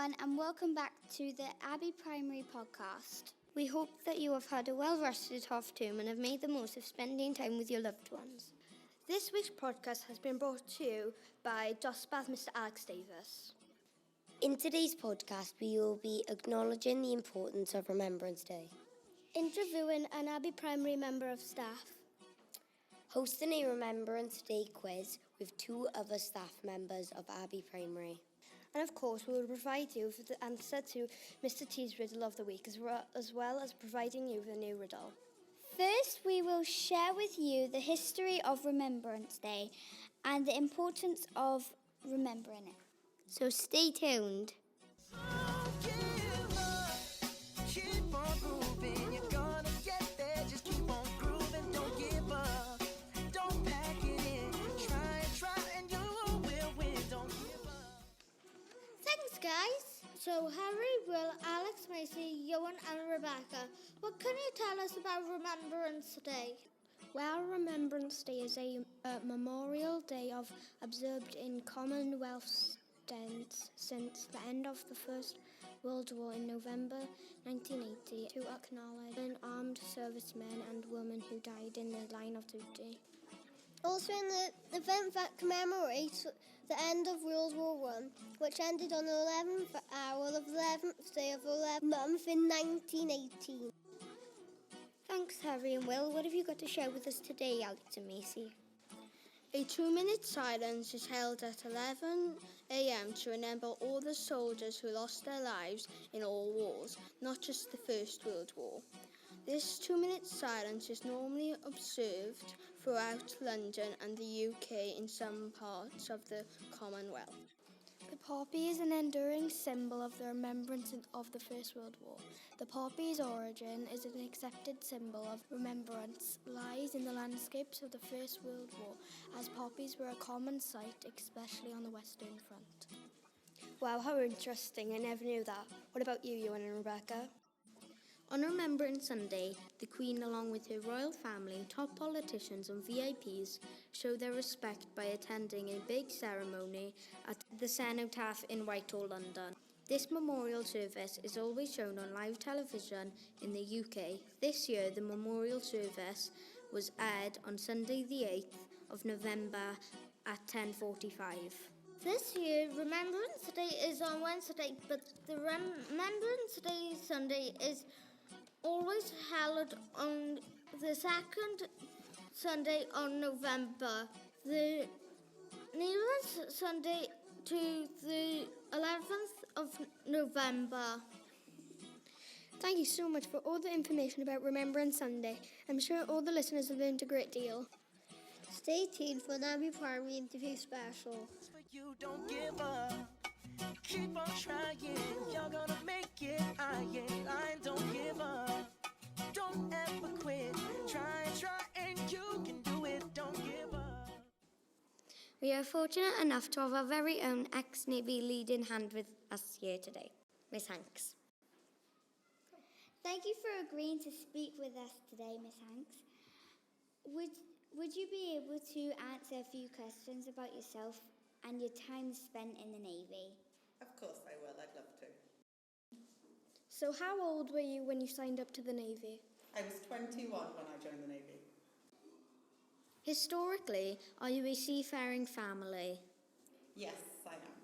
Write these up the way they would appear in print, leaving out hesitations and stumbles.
everyone, and welcome back to the Abbey Primary podcast. We hope that you have had a well-rested half term and have made the most of spending time with your loved ones. This week's podcast has been brought to you by Dosbarth Mr. Alex Davies. In today's podcast, we will be acknowledging the importance of Remembrance Day, Interviewing an Abbey Primary member of staff, hosting a Remembrance Day quiz with two other staff members of Abbey Primary. and of course we will provide you with the answer to Mr. T's Riddle of the Week, as well as providing you with a new riddle. First, we will share with you the history of Remembrance Day and the importance of remembering it. So stay tuned. Guys, so Harry, Will, Alex, Macy, Johan and Rebecca, what can you tell us about Remembrance Day? Well, Remembrance Day is a memorial day observed in Commonwealth states since the end of the First World War in November 1980 to acknowledge armed servicemen and women who died in the line of duty. Also in the event that commemorates the end of World War I, which ended on the 11th hour of the 11th day of the 11th month in 1918. Thanks, Harry and Will. What have you got to share with us today, Alex and Macy? A 2-minute silence is held at 11 a.m. to remember all the soldiers who lost their lives in all wars, not just the First World War. This 2-minute silence is normally observed throughout London and the UK in some parts of the Commonwealth. The poppy is an enduring symbol of the remembrance of the First World War. The poppy's origin is an accepted symbol of remembrance, lies in the landscapes of the First World War, as poppies were a common sight, especially on the Western Front. Wow, how interesting. I never knew that. What about you, Johan and Rebecca? On Remembrance Sunday, the Queen, along with her royal family, top politicians and VIPs, show their respect by attending a big ceremony at the Cenotaph in Whitehall, London. This memorial service is always shown on live television in the UK. This year, the memorial service was aired on Sunday the 8th of November at 10:45. This year, Remembrance Day is on Wednesday, but the Remembrance Day Sunday is always held on the second Sunday on November. The nearest Sunday to the 11th of November. Thank you so much for all the information about Remembrance Sunday. I'm sure all the listeners have learned a great deal. Stay tuned for an Abbey Primary interview special. You don't give up. Keep on trying. You're gonna make it. I ain't lying. Don't give up. Don't ever quit. Try, and you can do it. Don't give up. We are fortunate enough to have our very own ex-Navy leading hand with us here today, Miss Hanks. Thank you for agreeing to speak with us today, Miss Hanks. Would you be able to answer a few questions about yourself and your time spent in the Navy? Of course I will, I'd love to. So how old were you when you signed up to the Navy? I was 21 when I joined the Navy. Historically, are you a seafaring family? Yes, I am.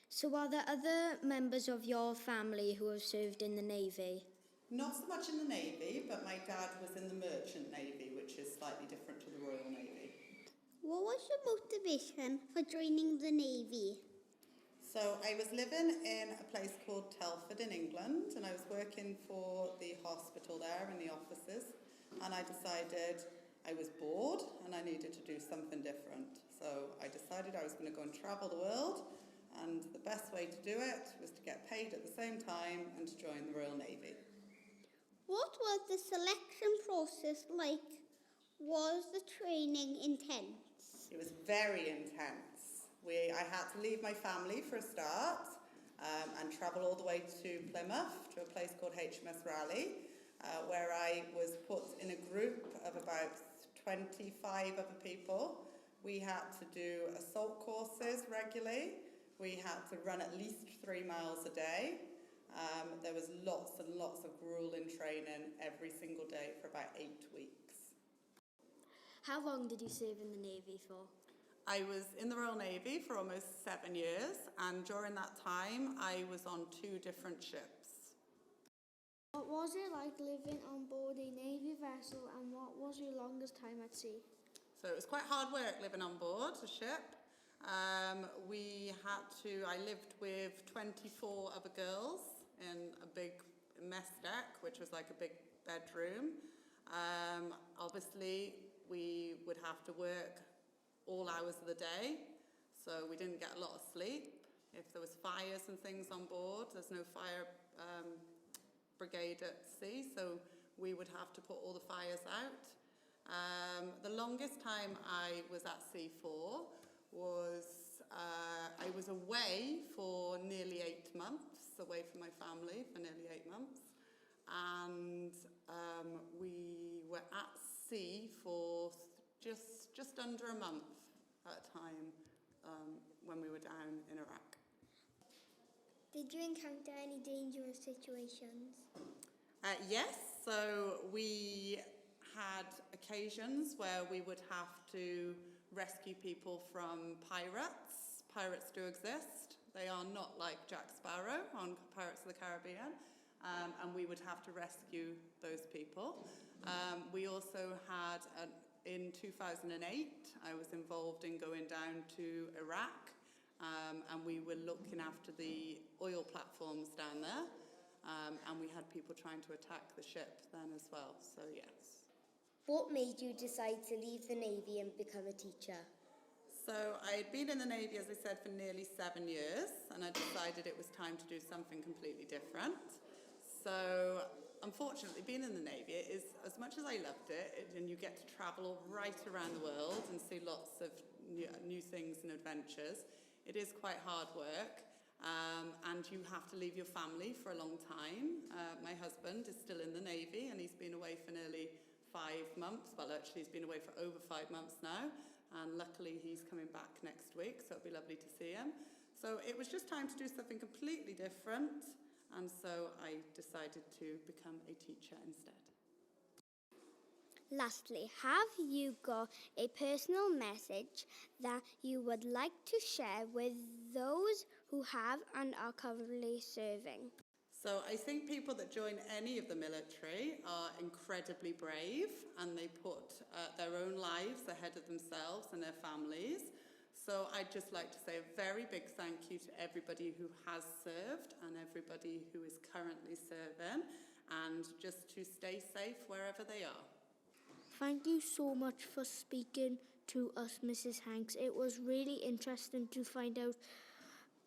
So are there other members of your family who have served in the Navy? Not so much in the Navy, but my dad was in the Merchant Navy, which is slightly different to the Royal Navy. What was your motivation for joining the Navy? So I was living in a place called Telford in England, and I was working for the hospital there in the offices, and I decided I was bored and I needed to do something different. So I decided I was going to go and travel the world, and the best way to do it was to get paid at the same time and to join the Royal Navy. What was the selection process like? Was the training intense? It was very intense. I had to leave my family for a start and travel all the way to Plymouth to a place called HMS Raleigh, where I was put in a group of about 25 other people. We had to do assault courses regularly. We had to run at least 3 miles a day. There was lots and lots of grueling training every single day for about 8 weeks. How long did you serve in the Navy for? I was in the Royal Navy for almost 7 years, and during that time I was on 2 different ships. What was it like living on board a Navy vessel, and what was your longest time at sea? So it was quite hard work living on board a ship. I lived with 24 other girls in a big mess deck, which was like a big bedroom. Obviously, we would have to work all hours of the day, so we didn't get a lot of sleep. If there was fires and things on board, there's no fire brigade at sea, so we would have to put all the fires out. The longest time I was at sea for was I was away for nearly 8 months, away from my family for nearly 8 months, and we were at sea for just under a month at a time when we were down in Iraq. Did you encounter any dangerous situations? Yes, so we had occasions where we would have to rescue people from pirates. Pirates do exist. They are not like Jack Sparrow on Pirates of the Caribbean, and we would have to rescue those people. We also had, in 2008, I was involved in going down to Iraq, and we were looking after the oil platforms down there, and we had people trying to attack the ship then as well, so yes. What made you decide to leave the Navy and become a teacher? So I had been in the Navy, as I said, for nearly 7 years, and I decided it was time to do something completely different. So unfortunately, being in the Navy is, as much as I loved it, and you get to travel right around the world and see lots of new things and adventures, it is quite hard work, and you have to leave your family for a long time. My husband is still in the Navy, and he's been away for nearly 5 months. Well, actually, he's been away for over 5 months now, and luckily he's coming back next week, so it'll be lovely to see him. So it was just time to do something completely different, and so I decided to become a teacher instead. Lastly, have you got a personal message that you would like to share with those who have and are currently serving? So I think people that join any of the military are incredibly brave, and they put their own lives ahead of themselves and their families. So I'd just like to say a very big thank you to everybody who has served and everybody who is currently serving, and just to stay safe wherever they are. Thank you so much for speaking to us, Mrs. Hanks. It was really interesting to find out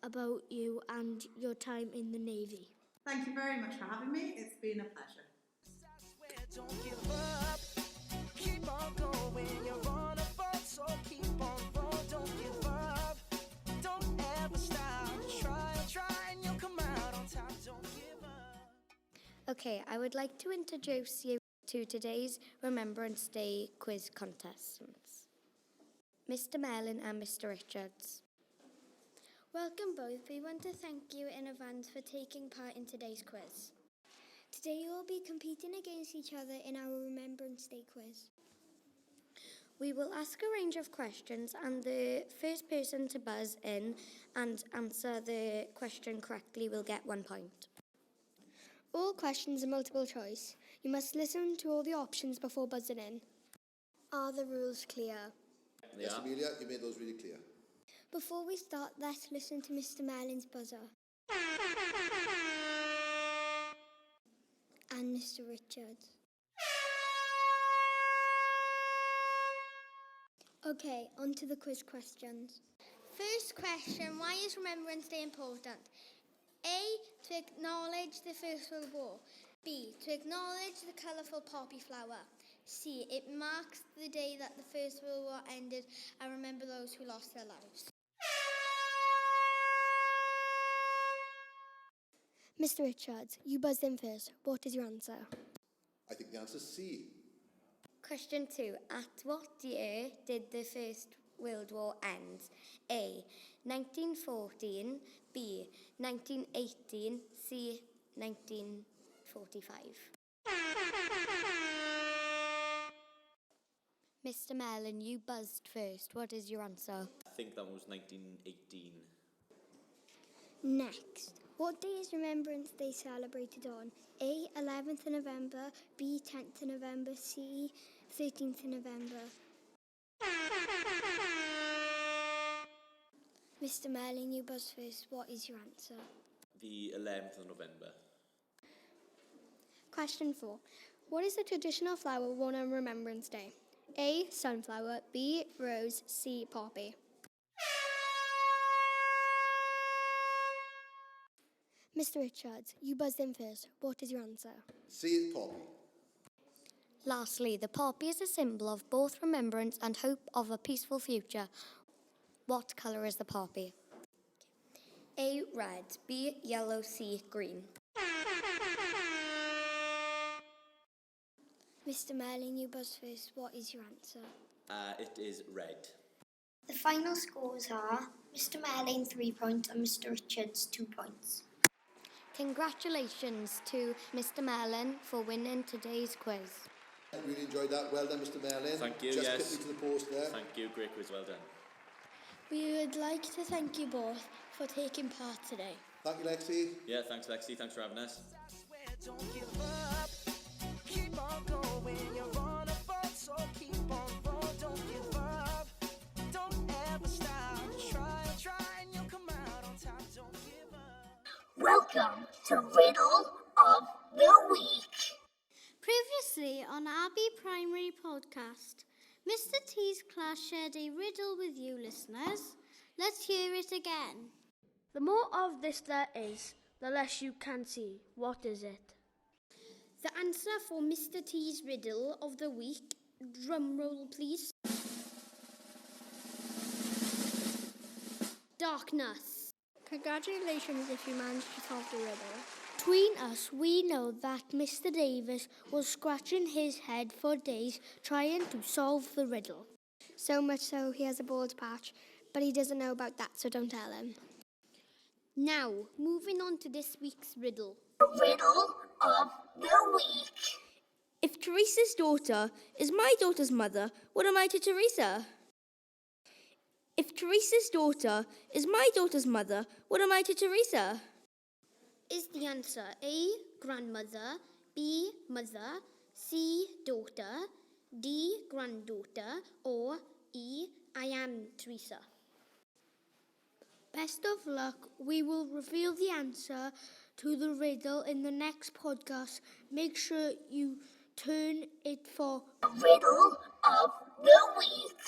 about you and your time in the Navy. Thank you very much for having me. It's been a pleasure. Don't give up. Keep on going. You're on a boat, so keep on going. Don't give up. Don't ever stop. Try, and you'll come out on top. Don't give up. Okay, I would like to introduce you to today's Remembrance Day quiz contestants, Mr. Mellon and Mr. Richards. Welcome both. We want to thank you in advance for taking part in today's quiz. Today you will be competing against each other in our Remembrance Day quiz. We will ask a range of questions, and the first person to buzz in and answer the question correctly will get 1 point. All questions are multiple choice. You must listen to all the options before buzzing in. Are the rules clear? Yes, Amelia, you made those really clear. Before we start, let's listen to Mr. Merlin's buzzer. And Mr. Richards. Okay, on to the quiz questions. First question, why is Remembrance Day important? A, to acknowledge the First World War. B, to acknowledge the colourful poppy flower. C, it marks the day that the First World War ended and remember those who lost their lives. Mr. Richards, you buzzed in first. What is your answer? I think the answer is C. Question 2. At what year did the First World War ends? A. 1914, B. 1918, C. 1945. Mr. Mellon, you buzzed first. What is your answer? I think that was 1918. Next, what day is Remembrance Day celebrated on? A. 11th of November, B. 10th of November, C. 13th of November. Mr. Merlin, you buzz first. What is your answer? The 11th of November. Question 4. What is the traditional flower worn on Remembrance Day? A. Sunflower, B. Rose, C. Poppy. Mr. Richards, you buzzed in first. What is your answer? See poppy. Lastly, the poppy is a symbol of both remembrance and hope of a peaceful future. What colour is the poppy? A. Red, B. Yellow, C. Green. Mr. Merlin, you buzz first. What is your answer? It is red. The final scores are Mr. Merlin 3 points and Mr. Richards 2 points. Congratulations to Mr. Mellon for winning today's quiz. I really enjoyed that. Well done, Mr. Merlin. Thank you, Just yes. put me to the post there. Thank you, great quiz, well done. We would like to thank you both for taking part today. Thank you, Lexi. Yeah, thanks Lexi, thanks for having us. Don't give up. Keep on going. You're on a boat, so keep on going. Don't give up. Don't ever stop. Try, and you'll come out on top. Don't give up. Welcome to Riddle of the Week. Previously on Abbey Primary Podcast, Mr. T's class shared a riddle with you listeners. Let's hear it again. The more of this there is, the less you can see. What is it? The answer for Mr. T's riddle of the week, drum roll please. Darkness. Congratulations if you managed to solve the riddle. Between us, we know that Mr. Davies was scratching his head for days trying to solve the riddle. So much so he has a bald patch, but he doesn't know about that, so don't tell him. Now, moving on to this week's riddle. Riddle of the Week. If Teresa's daughter is my daughter's mother, what am I to Teresa? If Teresa's daughter is my daughter's mother, what am I to Teresa? Is the answer A, grandmother, B, mother, C, daughter, D, granddaughter, or E, I am Teresa? Best of luck. We will reveal the answer to the riddle in the next podcast. Make sure you turn it for Riddle of the Week.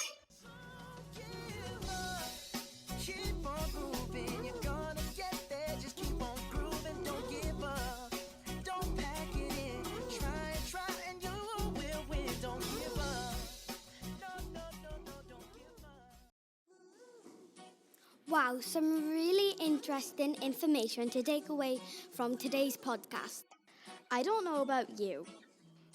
Keep on moving, you're gonna get there. Just keep on grooving, don't give up. Don't pack it in. Try, and you will win. Don't give up. No, don't give up. Wow, some really interesting information to take away from today's podcast. I don't know about you,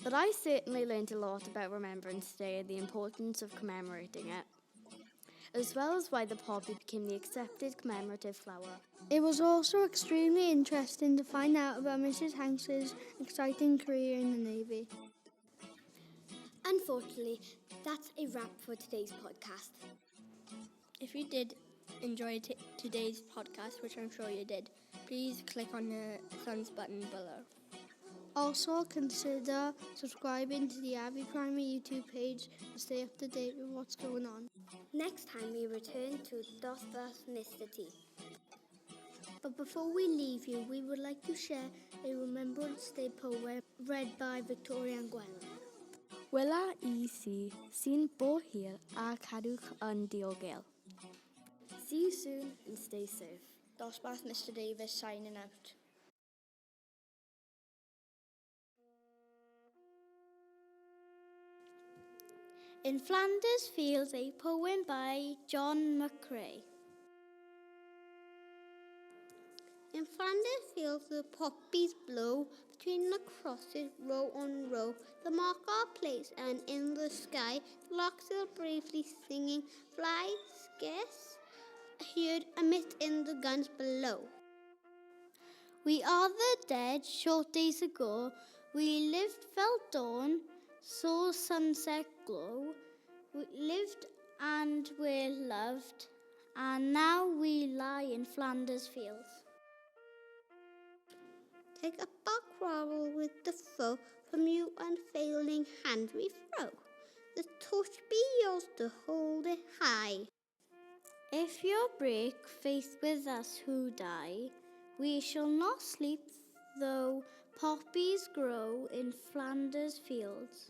but I certainly learned a lot about Remembrance Day and the importance of commemorating it, as well as why the poppy became the accepted commemorative flower. It was also extremely interesting to find out about Mrs. Hanks's exciting career in the Navy. Unfortunately, that's a wrap for today's podcast. If you did enjoy today's podcast, which I'm sure you did, please click on the thumbs button below. Also, consider subscribing to the Abbey Primary YouTube page to stay up to date with what's going on. Next time we return to Dosbarth Mr. T. But before we leave you, we would like to share a Remembrance Day poem read by Victoria and Gwen. Wela I si sy'n bo hir a cadwch yn diogel. See you soon and stay safe. Dosbarth Mr. Davies signing out. In Flanders Fields, a poem by John McCrae. In Flanders fields the poppies blow, between the crosses row on row, the mark our place, and in the sky the larks are bravely singing, fly scarce heard amid in the guns below. We are the dead, short days ago. We lived, felt dawn, saw sunset glow. We lived and were loved, and now we lie in Flanders fields. Take up our quarrel with the foe, from you unfailing hand we throw. The torch be yours to hold it high. If you break faith with us who die, we shall not sleep though poppies grow in Flanders fields.